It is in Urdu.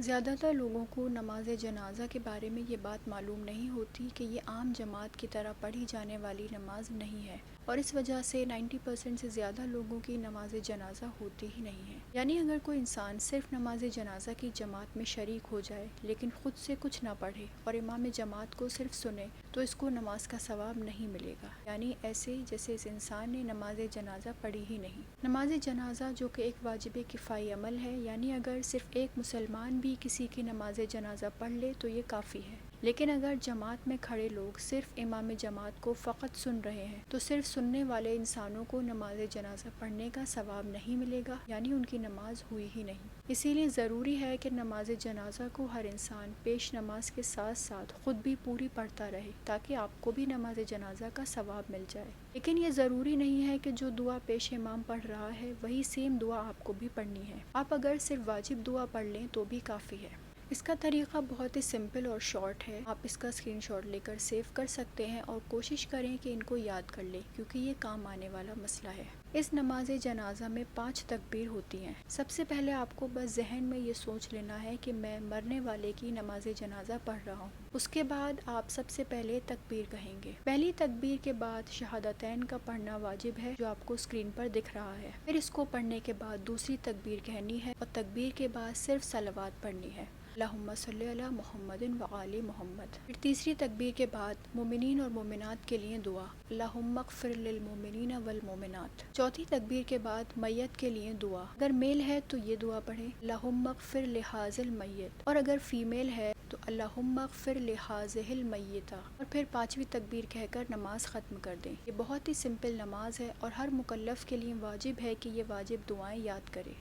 زیادہ تر لوگوں کو نماز جنازہ کے بارے میں یہ بات معلوم نہیں ہوتی کہ یہ عام جماعت کی طرح پڑھی جانے والی نماز نہیں ہے، اور اس وجہ سے 90% سے زیادہ لوگوں کی نماز جنازہ ہوتی ہی نہیں ہے۔ یعنی اگر کوئی انسان صرف نماز جنازہ کی جماعت میں شریک ہو جائے لیکن خود سے کچھ نہ پڑھے اور امام جماعت کو صرف سنے تو اس کو نماز کا ثواب نہیں ملے گا، یعنی ایسے جیسے اس انسان نے نماز جنازہ پڑھی ہی نہیں۔ نماز جنازہ جو کہ ایک واجب کفائی عمل ہے، یعنی اگر صرف ایک مسلمان بھی کسی کی نماز جنازہ پڑھ لے تو یہ کافی ہے، لیکن اگر جماعت میں کھڑے لوگ صرف امام جماعت کو فقط سن رہے ہیں تو صرف سننے والے انسانوں کو نماز جنازہ پڑھنے کا ثواب نہیں ملے گا، یعنی ان کی نماز ہوئی ہی نہیں۔ اسی لیے ضروری ہے کہ نماز جنازہ کو ہر انسان پیش نماز کے ساتھ ساتھ خود بھی پوری پڑھتا رہے تاکہ آپ کو بھی نماز جنازہ کا ثواب مل جائے۔ لیکن یہ ضروری نہیں ہے کہ جو دعا پیش امام پڑھ رہا ہے وہی سیم دعا آپ کو بھی پڑھنی ہے، آپ اگر صرف واجب دعا پڑھ لیں تو بھی کافی ہے۔ اس کا طریقہ بہت ہی سمپل اور شارٹ ہے، آپ اس کا اسکرین شاٹ لے کر سیو کر سکتے ہیں اور کوشش کریں کہ ان کو یاد کر لیں کیونکہ یہ کام آنے والا مسئلہ ہے۔ اس نماز جنازہ میں 5 تکبیر ہوتی ہیں۔ سب سے پہلے آپ کو بس ذہن میں یہ سوچ لینا ہے کہ میں مرنے والے کی نماز جنازہ پڑھ رہا ہوں۔ اس کے بعد آپ سب سے پہلے تکبیر کہیں گے۔ پہلی تکبیر کے بعد شہادتین کا پڑھنا واجب ہے جو آپ کو اسکرین پر دکھ رہا ہے۔ پھر اس کو پڑھنے کے بعد دوسری تکبیر کہنی ہے اور تکبیر کے بعد صرف صلوات پڑھنی ہے، اللہم صلی علی محمد وآل محمد۔ پھر تیسری تکبیر کے بعد مومنین اور مومنات کے لیے دعا، اللہم اغفر للمؤمنین والمؤمنات۔ چوتھی تکبیر کے بعد میت کے لیے دعا، اگر میل ہے تو یہ دعا پڑھیں، اللہم اغفر لہذا المیت، اور اگر فیمیل ہے تو اللہم اغفر لہذہ المیتہ، اور پھر 5ویں تکبیر کہہ کر نماز ختم کر دیں۔ یہ بہت ہی سمپل نماز ہے اور ہر مکلف کے لیے واجب ہے کہ یہ واجب دعائیں یاد کرے۔